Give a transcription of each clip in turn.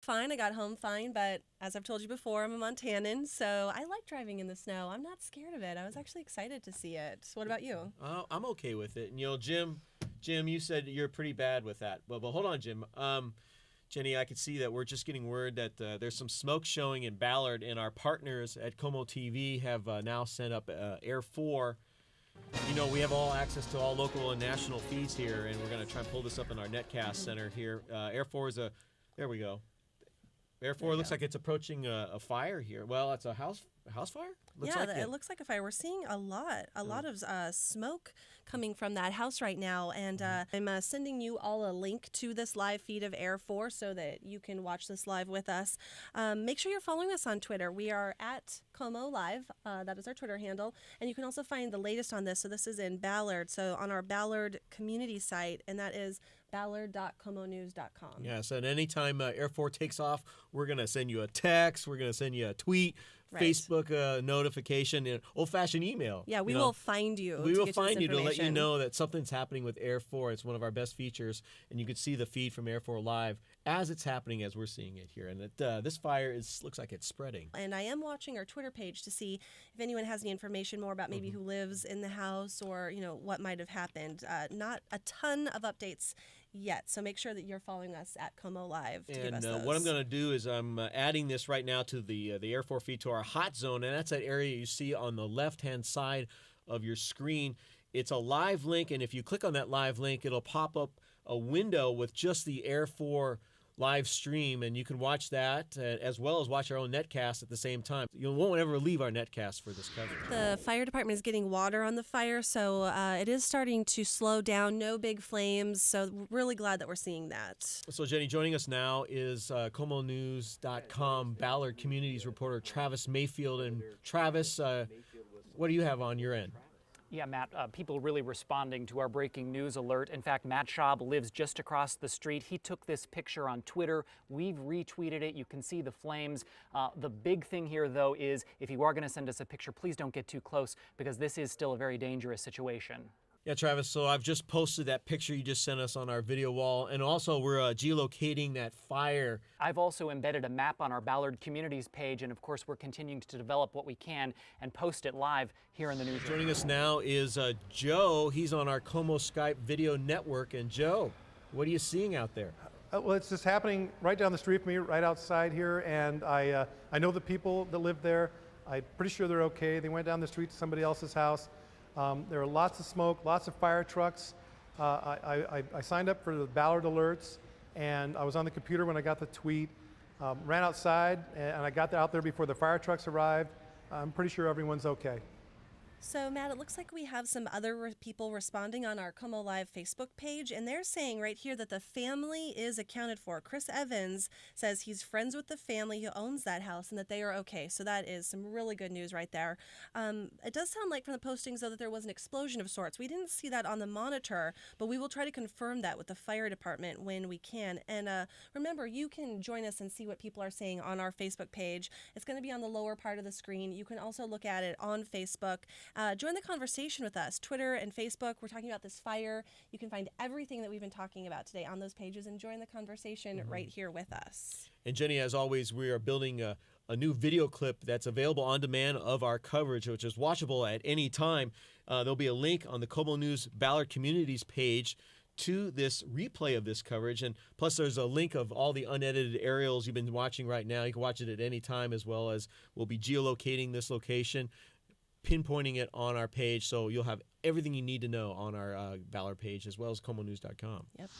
Fine, I got home fine, but as I've told you before, I'm a Montanan, so I like driving in the snow. I'm not scared of it. I was actually excited to see it. What about you? I'm okay with it. And, Jim, you said you're pretty bad with that. But hold on, Jim. Jenny, I can see that we're just getting word that there's some smoke showing in Ballard, and our partners at KOMO TV have now sent up Air 4. We have all access to all local and national feeds here, and we're going to try and pull this up in our netcast center here. Air 4 is there we go. Air 4 looks like it's approaching a fire here. Well, it's a house fire? It looks like a fire. We're seeing a lot of smoke coming from that house right now, and I'm sending you all a link to this live feed of Air 4 so that you can watch this live with us. Make sure you're following us on Twitter. We are at KOMO Live. That is our Twitter handle, and you can also find the latest on this. So this is in Ballard, so on our Ballard community site, and that is ballard.komonews.com. Yes, and anytime Air 4 takes off, we're going to send you a text, we're going to send you a tweet, Right. Facebook notification, and old-fashioned email. Yeah, we will find you. We will find you to let you know that something's happening with Air 4. It's one of our best features, and you can see the feed from Air 4 live as it's happening, as we're seeing it here. And this fire looks like it's spreading. And I am watching our Twitter page to see if anyone has any information more about maybe who lives in the house or what might have happened. Not a ton of updates yet, so make sure that you're following us at KOMO Live to give us those. And what I'm going to do is I'm adding this right now to the Air 4 feed to our hot zone, and that's that area you see on the left-hand side of your screen. It's a live link, and if you click on that live link, it'll pop up a window with just the Air 4 live stream, and you can watch that as well as watch our own netcast at the same time. You won't ever leave our netcast for this coverage. The fire department is getting water on the fire, so it is starting to slow down. No big flames, so really glad that we're seeing that. So, Jenny, joining us now is KOMOnews.com Ballard Communities reporter Travis Mayfield. And Travis, what do you have on your end? Yeah, Matt, people really responding to our breaking news alert. In fact, Matt Schaub lives just across the street. He took this picture on Twitter. We've retweeted it. You can see the flames. The big thing here, though, is if you are going to send us a picture, please don't get too close because this is still a very dangerous situation. Yeah, Travis, so I've just posted that picture you just sent us on our video wall, and also we're geolocating that fire. I've also embedded a map on our Ballard Communities page, and of course we're continuing to develop what we can and post it live here in the newsroom. Joining us now is Joe. He's on our KOMO Skype video network. And Joe, what are you seeing out there? Well, it's just happening right down the street from me, right outside here, and I know the people that live there. I'm pretty sure they're okay. They went down the street to somebody else's house. There are lots of smoke, lots of fire trucks. I signed up for the Ballard alerts, and I was on the computer when I got the tweet. Ran outside, and I got out there before the fire trucks arrived. I'm pretty sure everyone's okay. So, Matt, it looks like we have some other people responding on our KOMO Live Facebook page, and they're saying right here that the family is accounted for. Chris Evans says he's friends with the family who owns that house and that they are okay. So that is some really good news right there. It does sound like from the postings, though, that there was an explosion of sorts. We didn't see that on the monitor, but we will try to confirm that with the fire department when we can. And remember, you can join us and see what people are saying on our Facebook page. It's going to be on the lower part of the screen. You can also look at it on Facebook. Join the conversation with us, Twitter and Facebook. We're talking about this fire. You can find everything that we've been talking about today on those pages and join the conversation right here with us. And Jenny, as always, we are building a new video clip that's available on demand of our coverage, which is watchable at any time. There'll be a link on the KOMO News Ballard Communities page to this replay of this coverage. And plus there's a link of all the unedited aerials you've been watching right now. You can watch it at any time, as well as we'll be geolocating this location, pinpointing it on our page, so you'll have everything you need to know on our Ballard page, as well as KOMOnews.com. Yep.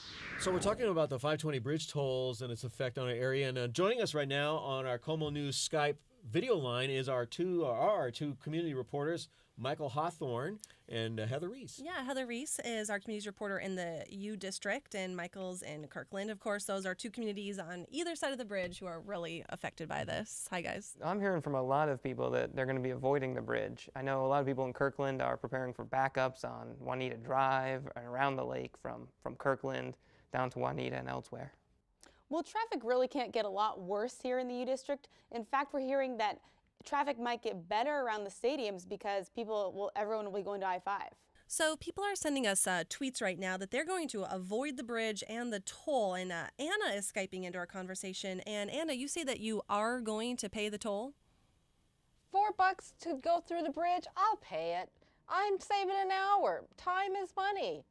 So we're talking about the 520 bridge tolls and its effect on our area, and joining us right now on our KOMO News Skype video line is our two community reporters, Michael Hawthorne and Heather Reese. Yeah, Heather Reese is our communities reporter in the U District, and Michael's in Kirkland. Of course, those are two communities on either side of the bridge who are really affected by this. Hi, guys. I'm hearing from a lot of people that they're going to be avoiding the bridge. I know a lot of people in Kirkland are preparing for backups on Juanita Drive and around the lake from Kirkland down to Juanita and elsewhere. Well, traffic really can't get a lot worse here in the U District. In fact, we're hearing that traffic might get better around the stadiums because everyone will be going to I-5. So people are sending us tweets right now that they're going to avoid the bridge and the toll. And Anna is Skyping into our conversation. And Anna, you say that you are going to pay the toll? $4 to go through the bridge, I'll pay it. I'm saving an hour. Time is money.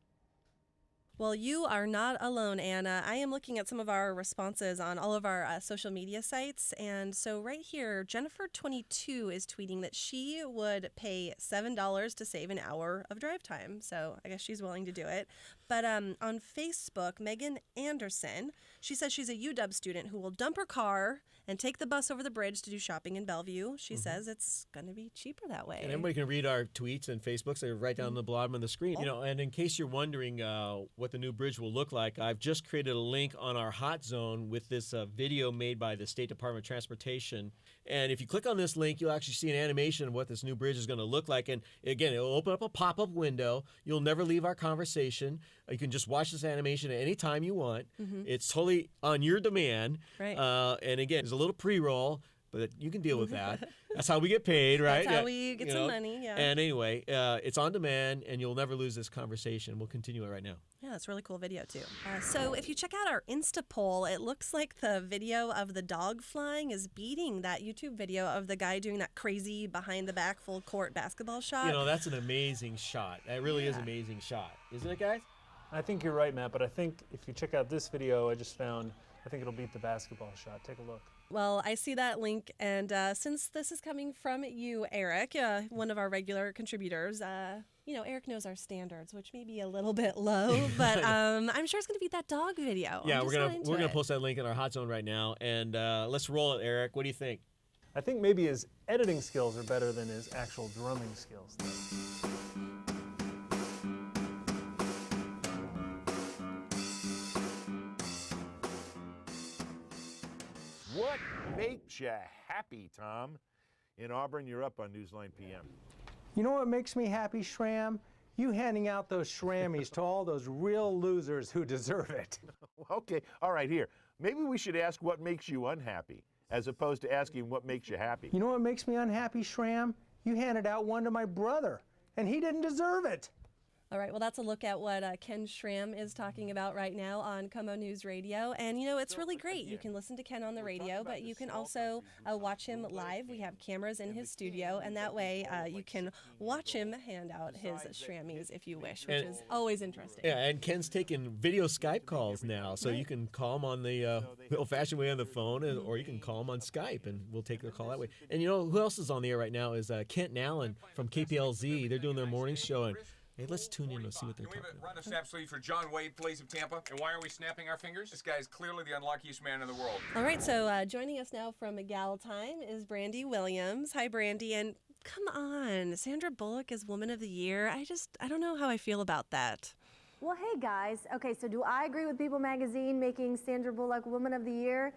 Well, you are not alone, Anna. I am looking at some of our responses on all of our social media sites. And so right here, Jennifer22 is tweeting that she would pay $7 to save an hour of drive time. So I guess she's willing to do it. But on Facebook, Megan Anderson, she says she's a UW student who will dump her car and take the bus over the bridge to do shopping in Bellevue. She says it's going to be cheaper that way. And everybody can read our tweets and Facebooks. They're right down on the bottom of the screen. You know, and in case you're wondering what the new bridge will look like, I've just created a link on our hot zone with this video made by the State Department of Transportation. And if you click on this link, you'll actually see an animation of what this new bridge is going to look like. And again, it'll open up a pop-up window. You'll never leave our conversation. You can just watch this animation at any time you want. It's totally on your demand. Right. And again, there's a little pre-roll, but you can deal with that. That's how we get paid, right? That's how we get some money, yeah. And anyway, it's on demand, and you'll never lose this conversation. We'll continue it right now. Yeah, it's a really cool video, too. So if you check out our Insta poll, it looks like the video of the dog flying is beating that YouTube video of the guy doing that crazy behind-the-back full-court basketball shot. You know, that's an amazing shot. That really is an amazing shot. Isn't it, guys? I think you're right, Matt, but I think if you check out this video I just found, I think it'll beat the basketball shot. Take a look. Well, I see that link, and since this is coming from you, Eric, one of our regular contributors, you know, Eric knows our standards, which may be a little bit low, but I'm sure it's going to beat that dog video. Yeah, we're gonna post that link in our hot zone right now, and let's roll it, Eric. What do you think? I think maybe his editing skills are better than his actual drumming skills. What makes you happy, Tom? In Auburn, you're up on Newsline PM. You know what makes me happy, Shram? You handing out those Shrammies to all those real losers who deserve it. Okay, all right, here. Maybe we should ask what makes you unhappy, as opposed to asking what makes you happy. You know what makes me unhappy, Shram? You handed out one to my brother, and he didn't deserve it. All right, well, that's a look at what Ken Schramm is talking about right now on KOMO News Radio. And, you know, it's really great. You can listen to Ken on the radio, but you can also watch him live. We have cameras in his studio, and that way you can watch him hand out his Shrammies if you wish, which is always interesting. Yeah, and Ken's taking video Skype calls now, so you can call him on the old-fashioned way on the phone, or you can call him on Skype, and we'll take their call that way. And, you know, who else is on the air right now is Kent and Allen from KPLZ. They're doing their morning show, and hey, let's tune in and see what they're talking about. Run a snap sleeve for John Wade, Blaze of Tampa. And why are we snapping our fingers? This guy is clearly the unluckiest man in the world. All right, so joining us now from Time is Brandy Williams. Hi, Brandy. And come on, Sandra Bullock is Woman of the Year. I don't know how I feel about that. Well, hey, guys. Okay, so do I agree with People Magazine making Sandra Bullock Woman of the Year?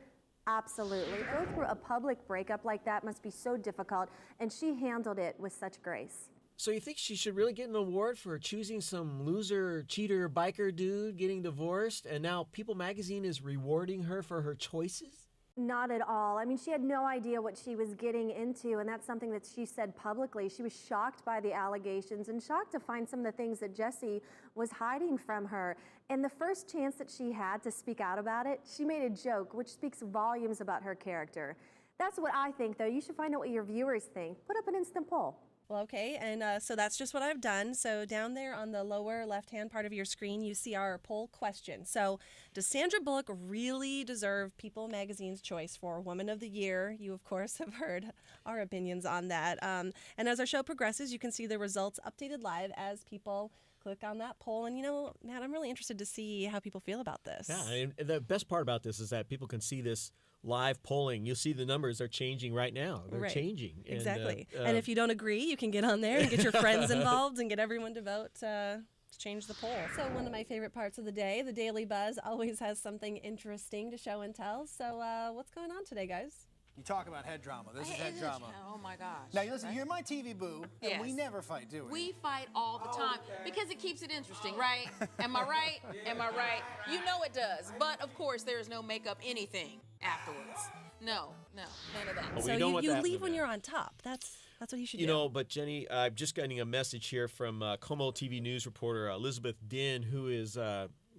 Absolutely. Go through a public breakup like that must be so difficult, and she handled it with such grace. So you think she should really get an award for choosing some loser, cheater, biker dude getting divorced, and now People Magazine is rewarding her for her choices? Not at all. I mean, she had no idea what she was getting into, and that's something that she said publicly. She was shocked by the allegations and shocked to find some of the things that Jesse was hiding from her. And the first chance that she had to speak out about it, she made a joke, which speaks volumes about her character. That's what I think, though. You should find out what your viewers think. Put up an instant poll. Well, okay, and so that's just what I've done. So down there on the lower left-hand part of your screen, you see our poll question. So does Sandra Bullock really deserve People Magazine's choice for Woman of the Year? You, of course, have heard our opinions on that. And as our show progresses, you can see the results updated live as people click on that poll. And, you know, Matt, I'm really interested to see how people feel about this. Yeah, and the best part about this is that people can see this live polling. You'll see the numbers are changing right now. They're changing. Exactly. And if you don't agree, you can get on there and get your friends involved and get everyone to vote to change the poll. So one of my favorite parts of the day, the Daily Buzz always has something interesting to show and tell. So what's going on today, guys? You talk about head drama. This is head drama. Oh my gosh. Now listen, you're my TV boo, and we never fight, do we? We fight all the time because it keeps it interesting, right? Am I right? Am I right? You know it does. But of course, there is no makeup anything afterwards. No, none of that. So you leave when you're on top. That's That's what he should You do. know, but Jenny, I'm just getting a message here from KOMO TV news reporter Elizabeth Din, who is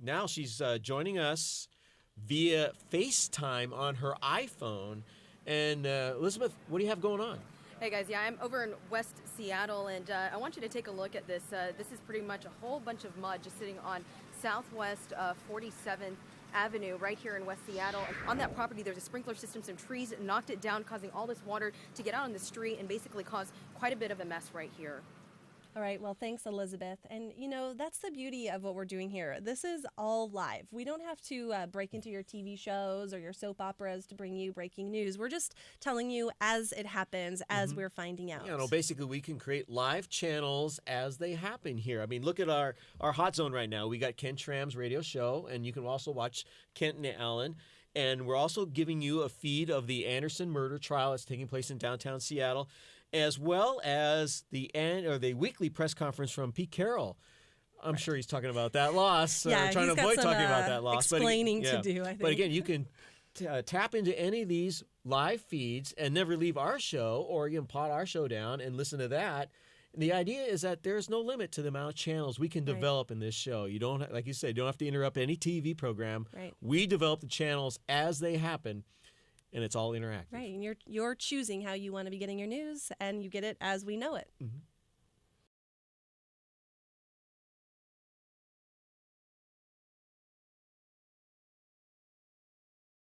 now she's joining us via FaceTime on her iPhone. And Elizabeth, what do you have going on? Hey guys, yeah, I'm over in West Seattle, and I want you to take a look at this. This is pretty much a whole bunch of mud just sitting on Southwest 47th Avenue right here in West Seattle. On that property, there's a sprinkler system, some trees knocked it down, causing all this water to get out on the street and basically cause quite a bit of a mess right here. All right, well, thanks, Elizabeth. And, you know, that's the beauty of what we're doing here. This is all live. We don't have to break into your TV shows or your soap operas to bring you breaking news. We're just telling you as it happens, as we're finding out. You know, basically, we can create live channels as they happen here. I mean, look at our hot zone right now. We got Ken Schramm's radio show, and you can also watch Kent and Allen. And we're also giving you a feed of the Anderson murder trial that's taking place in downtown Seattle, as well as the weekly press conference from Pete Carroll. I'm sure he's talking about that loss, yeah, trying to avoid talking about that loss. Explaining to do, I think. But again, you can tap into any of these live feeds and never leave our show, or you can pot our show down and listen to that. And the idea is that there's no limit to the amount of channels we can develop in this show. You don't, like you said, you don't have to interrupt any TV program. Right. We develop the channels as they happen, and it's all interactive. Right, and you're choosing how you want to be getting your news, and you get it as we know it. Mm-hmm.